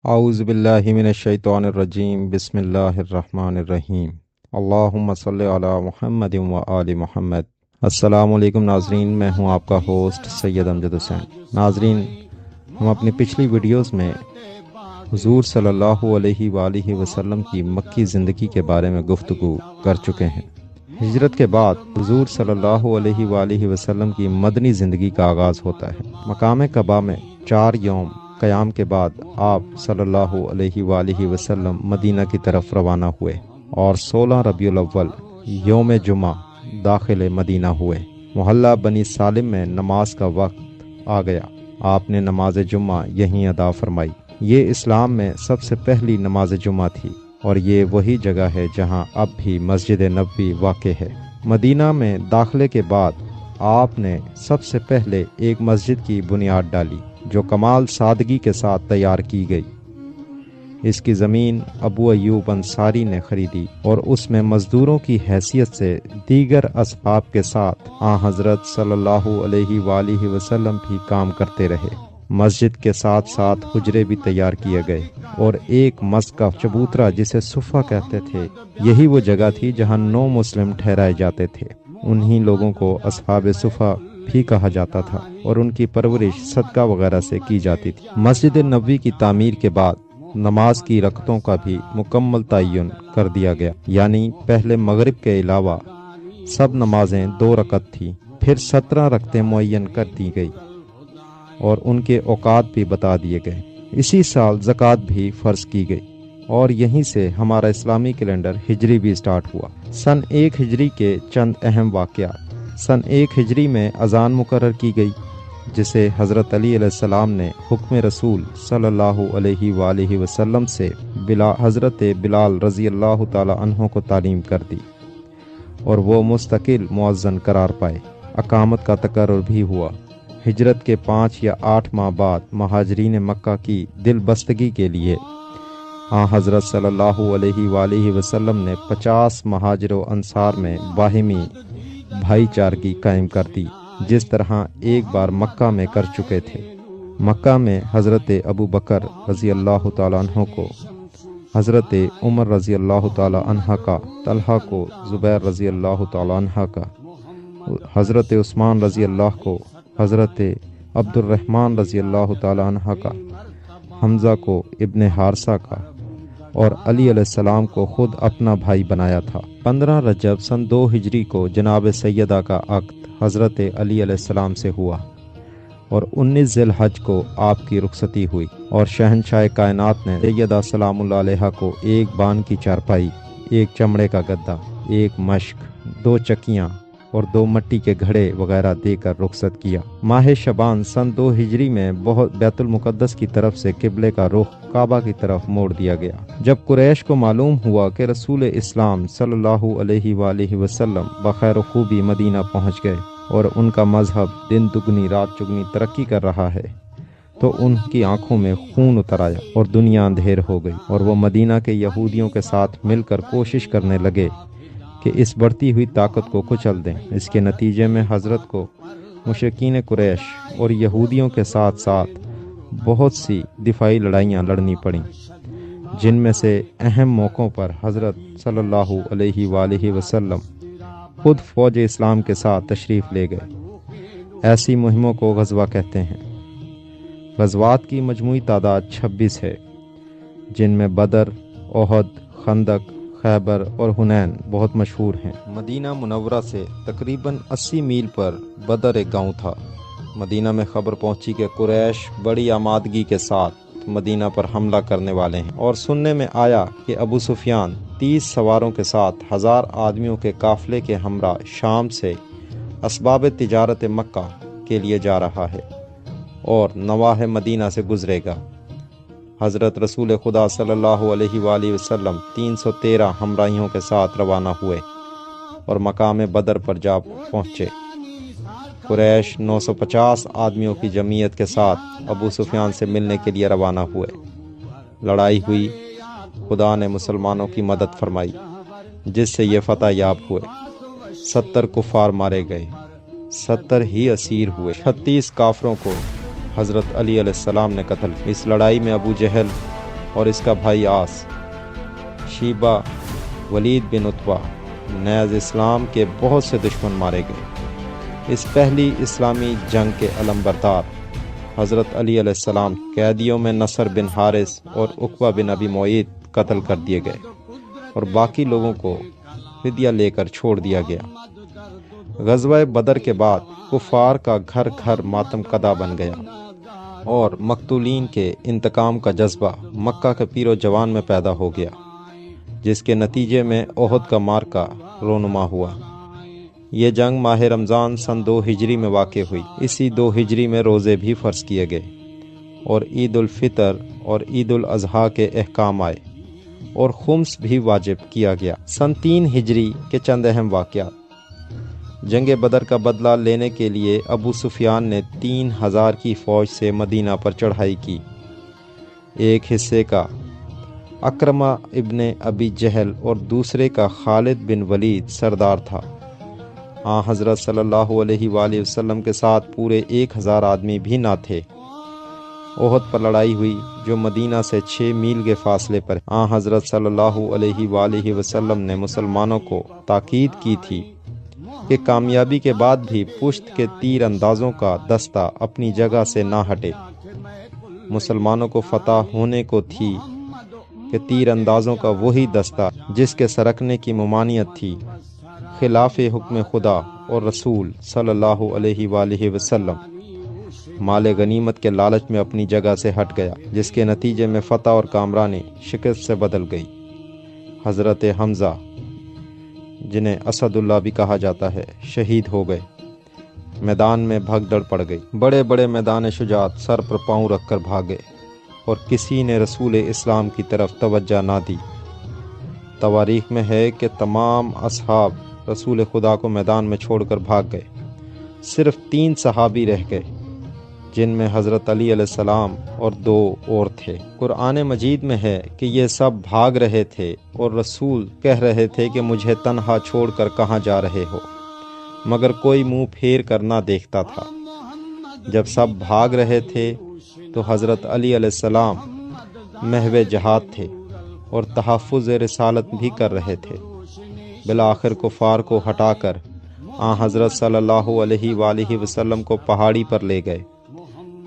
اعوذ باللہ من الشیطان الرجیم بسم اللہ الرحمن الرحیم اللہم صلی علی محمد و آل محمد۔ السلام علیکم ناظرین، میں ہوں آپ کا ہوسٹ سید امجد حسین۔ ناظرین، ہم اپنی پچھلی ویڈیوز میں حضور صلی اللہ علیہ وآلہ وسلم کی مکی زندگی کے بارے میں گفتگو کر چکے ہیں۔ ہجرت کے بعد حضور صلی اللہ علیہ وآلہ وسلم کی مدنی زندگی کا آغاز ہوتا ہے۔ مقام قباء میں 4 یوم قیام کے بعد آپ صلی اللہ علیہ وآلہ وسلم مدینہ کی طرف روانہ ہوئے اور 16 ربیع الاول یوم جمعہ داخل مدینہ ہوئے۔ محلہ بنی سالم میں نماز کا وقت آ گیا۔ آپ نے نماز جمعہ یہیں ادا فرمائی۔ یہ اسلام میں سب سے پہلی نماز جمعہ تھی اور یہ وہی جگہ ہے جہاں اب بھی مسجد نبوی واقع ہے۔ مدینہ میں داخلے کے بعد آپ نے سب سے پہلے ایک مسجد کی بنیاد ڈالی جو کمال سادگی کے ساتھ تیار کی گئی۔ اس کی زمین ابو ایوب انصاری نے خریدی اور اس میں مزدوروں کی حیثیت سے دیگر اصحاب کے ساتھ حضرت صلی اللہ علیہ وآلہ وسلم بھی کام کرتے رہے۔ مسجد کے ساتھ ساتھ حجرے بھی تیار کیے گئے اور ایک مسجد کا چبوترا جسے صفہ کہتے تھے، یہی وہ جگہ تھی جہاں 9 مسلم ٹھہرائے جاتے تھے۔ انہی لوگوں کو اصحاب صفہ بھی کہا جاتا تھا اور ان کی پرورش صدقہ وغیرہ سے کی جاتی تھی۔ مسجد نبوی کی تعمیر کے بعد نماز کی رکعتوں کا بھی مکمل تعین کر دیا گیا، یعنی پہلے مغرب کے علاوہ سب نمازیں 2 رکعت تھیں، پھر 17 رکعتیں معین کر دی گئی اور ان کے اوقات بھی بتا دیے گئے۔ اسی سال زکوٰۃ بھی فرض کی گئی اور یہیں سے ہمارا اسلامی کیلنڈر ہجری بھی سٹارٹ ہوا۔ سن 1 ہجری کے چند اہم واقعات۔ سن 1 ہجری میں اذان مقرر کی گئی جسے حضرت علی علیہ السلام نے حکم رسول صلی اللہ علیہ وآلہ وسلم سے حضرت بلال رضی اللہ تعالی عنہ کو تعلیم کر دی اور وہ مستقل مؤذن قرار پائے۔ اقامت کا تقرر بھی ہوا۔ ہجرت کے 5 یا 8 ماہ بعد مہاجرین مکہ کی دل بستگی کے لیے حضرت صلی اللہ علیہ وآلہ وسلم نے 50 مہاجر و انصار میں باہمی بھائی چارگی قائم کر دی، جس طرح ایک بار مکہ میں کر چکے تھے۔ مکہ میں حضرت ابو بکر رضی اللہ تعالیٰ عنہ کو، حضرت عمر رضی اللہ تعالیٰ عنہ کا، طلحہ کو، زبیر رضی اللہ تعالیٰ عنہ کا، حضرت عثمان رضی اللہ کو، حضرت عبد الرحمن رضی اللہ تعالیٰ عنہ کا، حمزہ کو ابن حارثہ کا اور علی علیہ السلام کو خود اپنا بھائی بنایا تھا۔ 15 رجب سن 2 ہجری کو جناب سیدہ کا عقد حضرت علی علیہ السلام سے ہوا اور 19 ذی الحج کو آپ کی رخصتی ہوئی اور شہنشاہ کائنات نے سیدہ سلام اللہ علیہ کو ایک بان کی چارپائی، ایک چمڑے کا گدا، ایک مشک، 2 چکیاں اور 2 مٹی کے گھڑے وغیرہ دے کر رخصت کیا۔ ماہ شعبان سن 2 ہجری میں بیت المقدس کی طرف سے قبلے کا رخ کعبہ کی طرف موڑ دیا گیا۔ جب قریش کو معلوم ہوا کہ رسول اسلام صلی اللہ علیہ وآلہ وسلم بخیر و خوبی مدینہ پہنچ گئے اور ان کا مذہب دن دگنی رات چگنی ترقی کر رہا ہے، تو ان کی آنکھوں میں خون اتر آیا اور دنیا اندھیر ہو گئی اور وہ مدینہ کے یہودیوں کے ساتھ مل کر کوشش کرنے لگے کہ اس بڑھتی ہوئی طاقت کو کچل دیں۔ اس کے نتیجے میں حضرت کو مشرکین قریش اور یہودیوں کے ساتھ ساتھ بہت سی دفاعی لڑائیاں لڑنی پڑیں، جن میں سے اہم موقعوں پر حضرت صلی اللہ علیہ وآلہ وسلم خود فوج اسلام کے ساتھ تشریف لے گئے۔ ایسی مہموں کو غزوہ کہتے ہیں۔ غزوات کی مجموعی تعداد 26 ہے، جن میں بدر، احد، خندق، خیبر اور حنین بہت مشہور ہیں۔ مدینہ منورہ سے تقریباً 80 میل پر بدر ایک گاؤں تھا۔ مدینہ میں خبر پہنچی کہ قریش بڑی آمادگی کے ساتھ مدینہ پر حملہ کرنے والے ہیں اور سننے میں آیا کہ ابو سفیان 30 سواروں کے ساتھ 1000 آدمیوں کے قافلے کے ہمراہ شام سے اسباب تجارت مکہ کے لیے جا رہا ہے اور نواح مدینہ سے گزرے گا۔ حضرت رسول خدا صلی اللہ علیہ وآلہ وسلم 313 ہمراہیوں کے ساتھ روانہ ہوئے اور مقام بدر پر جا پہنچے۔ قریش 950 آدمیوں کی جمعیت کے ساتھ ابو سفیان سے ملنے کے لیے روانہ ہوئے۔ لڑائی ہوئی، خدا نے مسلمانوں کی مدد فرمائی جس سے یہ فتح یاب ہوئے۔ 70 کفار مارے گئے، 70 ہی اسیر ہوئے۔ 36 کافروں کو حضرت علی علیہ السلام نے قتل۔ اس لڑائی میں ابو جہل اور اس کا بھائی آس، شیبہ، ولید بن عتبہ، نیز اسلام کے بہت سے دشمن مارے گئے۔ اس پہلی اسلامی جنگ کے علمبردار حضرت علی علیہ السلام قیدیوں میں نصر بن حارث اور عقبہ بن ابی معیط قتل کر دیے گئے اور باقی لوگوں کو فدیہ لے کر چھوڑ دیا گیا۔ غزوہ بدر کے بعد کفار کا گھر گھر ماتم کدا بن گیا اور مقتولین کے انتقام کا جذبہ مکہ کے پیر و جوان میں پیدا ہو گیا، جس کے نتیجے میں احد کا معرکہ رونما ہوا۔ یہ جنگ ماہ رمضان سن 2 ہجری میں واقع ہوئی۔ اسی 2 ہجری میں روزے بھی فرض کیے گئے اور عید الفطر اور عید الاضحیٰ کے احکام آئے اور خمس بھی واجب کیا گیا۔ سن 3 ہجری کے چند اہم واقعات۔ جنگ بدر کا بدلہ لینے کے لیے ابو سفیان نے 3000 کی فوج سے مدینہ پر چڑھائی کی۔ ایک حصے کا اکرمہ ابن ابی جہل اور دوسرے کا خالد بن ولید سردار تھا۔ حضرت صلی اللہ علیہ وآلہ وسلم کے ساتھ پورے 1000 آدمی بھی نہ تھے۔ احد پر لڑائی ہوئی جو مدینہ سے 6 میل کے فاصلے پر۔ حضرت صلی اللہ علیہ وآلہ وسلم نے مسلمانوں کو تاکید کی تھی کہ کامیابی کے بعد بھی پشت کے تیر اندازوں کا دستہ اپنی جگہ سے نہ ہٹے۔ مسلمانوں کو فتح ہونے کو تھی کہ تیر اندازوں کا وہی دستہ جس کے سرکنے کی ممانعت تھی خلاف حکم خدا اور رسول صلی اللہ علیہ وآلہ وسلم مال غنیمت کے لالچ میں اپنی جگہ سے ہٹ گیا، جس کے نتیجے میں فتح اور کامرانی شکست سے بدل گئی۔ حضرت حمزہ، جنہیں اسد اللہ بھی کہا جاتا ہے، شہید ہو گئے۔ میدان میں بھگدڑ پڑ گئی۔ بڑے بڑے میدان شجاعت سر پر پاؤں رکھ کر بھاگے اور کسی نے رسول اسلام کی طرف توجہ نہ دی۔ تواریخ میں ہے کہ تمام اصحاب رسول خدا کو میدان میں چھوڑ کر بھاگ گئے۔ صرف 3 صحابی رہ گئے، جن میں حضرت علی علیہ السلام اور 2 اور تھے۔ قرآن مجید میں ہے کہ یہ سب بھاگ رہے تھے اور رسول کہہ رہے تھے کہ مجھے تنہا چھوڑ کر کہاں جا رہے ہو، مگر کوئی منہ پھیر کر نہ دیکھتا تھا۔ جب سب بھاگ رہے تھے تو حضرت علی علیہ السلام محو جہاد تھے اور تحفظ رسالت بھی کر رہے تھے۔ بالآخر کفار کو ہٹا کر حضرت صلی اللہ علیہ وآلہ وسلم کو پہاڑی پر لے گئے۔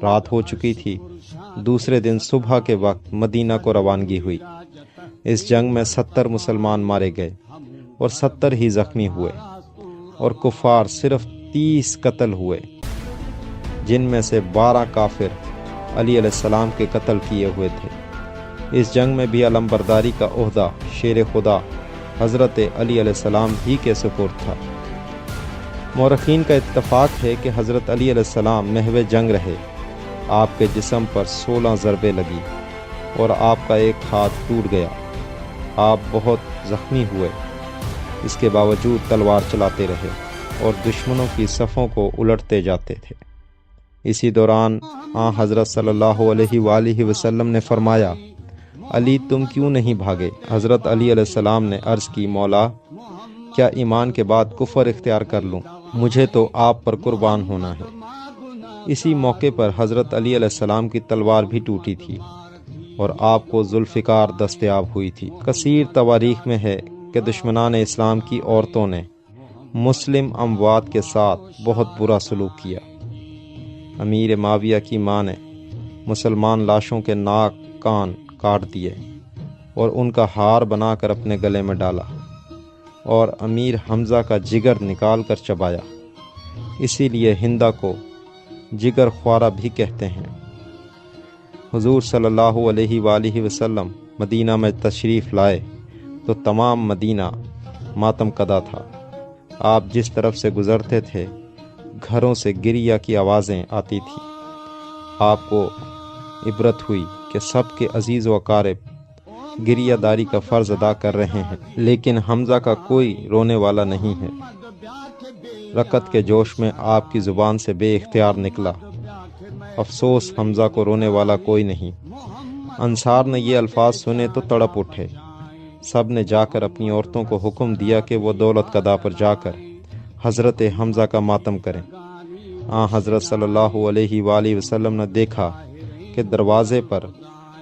رات ہو چکی تھی۔ دوسرے دن صبح کے وقت مدینہ کو روانگی ہوئی۔ اس جنگ میں 70 مسلمان مارے گئے اور 70 ہی زخمی ہوئے اور کفار صرف 30 قتل ہوئے، جن میں سے 12 کافر علی علیہ السلام کے قتل کیے ہوئے تھے۔ اس جنگ میں بھی علمبرداری کا عہدہ شیر خدا حضرت علی علیہ السلام ہی کے سپرد تھا۔ مورخین کا اتفاق ہے کہ حضرت علی علیہ السلام محو جنگ رہے۔ آپ کے جسم پر 16 ضربیں لگی اور آپ کا ایک ہاتھ ٹوٹ گیا۔ آپ بہت زخمی ہوئے، اس کے باوجود تلوار چلاتے رہے اور دشمنوں کی صفوں کو الٹتے جاتے تھے۔ اسی دوران حضرت صلی اللہ علیہ وآلہ وسلم نے فرمایا، علی تم کیوں نہیں بھاگے؟ حضرت علی علیہ السلام نے عرض کی، مولا کیا ایمان کے بعد کفر اختیار کر لوں؟ مجھے تو آپ پر قربان ہونا ہے۔ اسی موقع پر حضرت علی علیہ السلام کی تلوار بھی ٹوٹی تھی اور آپ کو ذوالفقار دستیاب ہوئی تھی۔ کثیر تواریخ میں ہے کہ دشمنان اسلام کی عورتوں نے مسلم اموات کے ساتھ بہت برا سلوک کیا۔ امیر معاویہ کی ماں نے مسلمان لاشوں کے ناک کان کاٹ دیے اور ان کا ہار بنا کر اپنے گلے میں ڈالا اور امیر حمزہ کا جگر نکال کر چبایا۔ اسی لیے ہندہ کو جگر خوارہ بھی کہتے ہیں۔ حضور صلی اللہ علیہ وآلہ وسلم مدینہ میں تشریف لائے تو تمام مدینہ ماتم کدا تھا۔ آپ جس طرف سے گزرتے تھے گھروں سے گریہ کی آوازیں آتی تھیں۔ آپ کو عبرت ہوئی کہ سب کے عزیز و اقارب گریہ داری کا فرض ادا کر رہے ہیں، لیکن حمزہ کا کوئی رونے والا نہیں ہے۔ رکعت کے جوش میں آپ کی زبان سے بے اختیار نکلا، افسوس حمزہ کو رونے والا کوئی نہیں۔ انصار نے یہ الفاظ سنے تو تڑپ اٹھے۔ سب نے جا کر اپنی عورتوں کو حکم دیا کہ وہ دولت قدا پر جا کر حضرت حمزہ کا ماتم کریں۔ حضرت صلی اللہ علیہ وآلہ وسلم نے دیکھا کہ دروازے پر